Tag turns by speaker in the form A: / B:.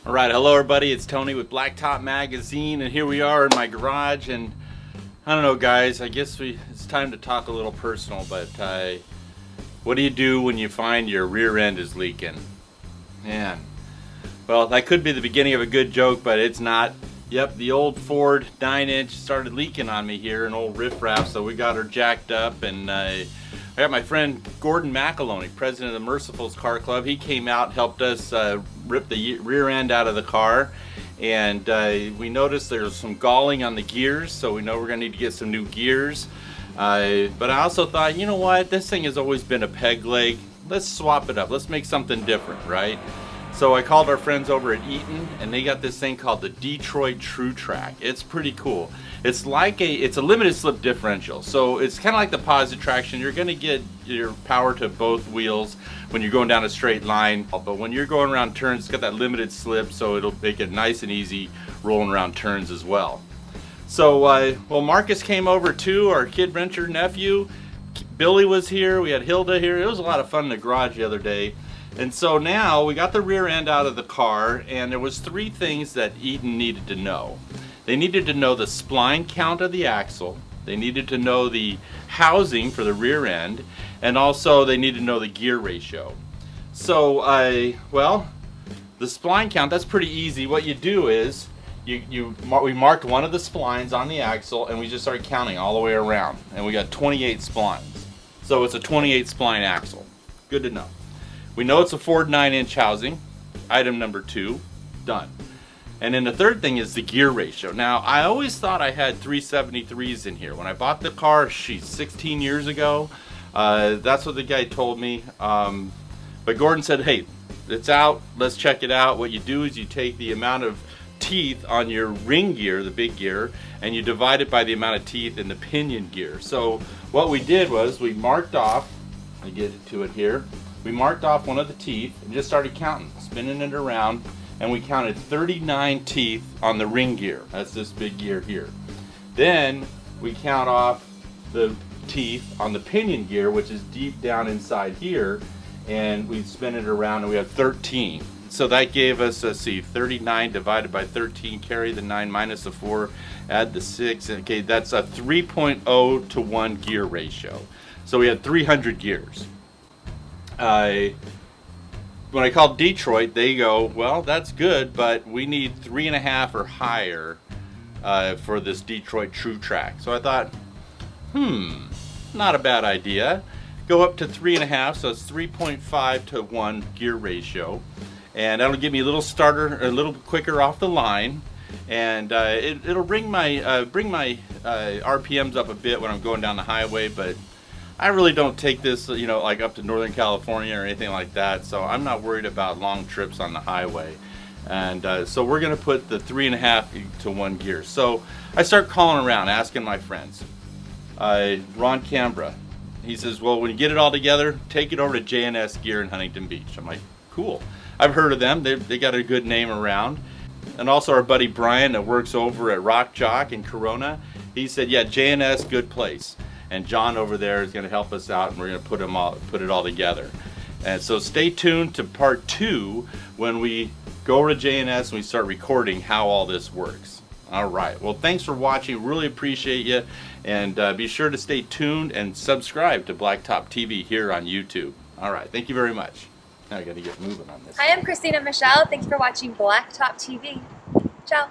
A: All right, hello everybody, it's Tony with Blacktop Magazine, and here we are in my garage, and I don't know guys, I guess it's time to talk a little personal, but what do you do when you find your rear end is leaking? Man, well, that could be the beginning of a good joke, but it's not. Yep, the old Ford 9-inch started leaking on me here, an Ol Riff-Raff, so we got her jacked up, and I got my friend Gordon McAloney, president of the Merciful's Car Club. He came out and helped us rip the rear end out of the car, and we noticed there's some galling on the gears, so we know we're going to need to get some new gears. But I also thought, you know what, this thing has always been a peg leg. Let's swap it up. Let's make something different, right? So I called our friends over at Eaton, and they got this thing called the Detroit Truetrac. It's pretty cool. It's a limited slip differential, so it's kind of like the Posi-traction. You're going to get your power to both wheels when you're going down a straight line, but when you're going around turns, it's got that limited slip, so it'll make it nice and easy rolling around turns as well. So, well, Marcus came over too, our kid wrencher nephew. Billy was here. We had Hilda here. It was a lot of fun in the garage the other day. And so now we got the rear end out of the car, and there was three things that Eaton needed to know. They needed to know the spline count of the axle, they needed to know the housing for the rear end, and also they needed to know the gear ratio. So, well, the spline count, that's pretty easy. What you do is, we marked one of the splines on the axle, and we just started counting all the way around, and we got 28 splines. So it's a 28 spline axle. Good to know. We know it's a Ford 9-inch housing. Item number 2, done. And then the third thing is the gear ratio. Now, I always thought I had 373s in here. When I bought the car, 16 years ago, that's what the guy told me. But Gordon said, hey, it's out, let's check it out. What you do is you take the amount of teeth on your ring gear, the big gear, and you divide it by the amount of teeth in the pinion gear. So what we did was we marked off, I get to it here, we marked off one of the teeth and just started counting, spinning it around, and we counted 39 teeth on the ring gear. That's this big gear here. Then we count off the teeth on the pinion gear, which is deep down inside here, and we spin it around and we have 13. So that gave us, let's see, 39 divided by 13, carry the 9 minus the 4, add the 6, okay, that's a 3.0 to 1 gear ratio. So we had 300 gears. When I called Detroit, they go, well, that's good, but we need 3.5 or higher for this Detroit Truetrac. So I thought, not a bad idea. Go up to 3.5, so it's 3.5 to 1 gear ratio, and that'll give me a little starter, a little quicker off the line, and it'll bring my RPMs up a bit when I'm going down the highway, but I really don't take this, you know, like up to Northern California or anything like that, so I'm not worried about long trips on the highway. And so we're going to put the 3.5 to 1 gear. So I start calling around, asking my friends. Ron Cambra, he says, well, when you get it all together, take it over to J&S Gear in Huntington Beach. I'm like, cool. I've heard of them. They got a good name around. And also our buddy Brian that works over at Rock Jock in Corona, he said, yeah, J&S, good place. And John over there is going to help us out, and we're going to put it all together. And so stay tuned to part 2 when we go over to J&S and we start recording how all this works. All right. Well, thanks for watching. Really appreciate you. And be sure to stay tuned and subscribe to Blacktop TV here on YouTube. All right. Thank you very much. Now I got to get moving on this.
B: Hi, I'm Christina Michelle. Thank you for watching Blacktop TV. Ciao.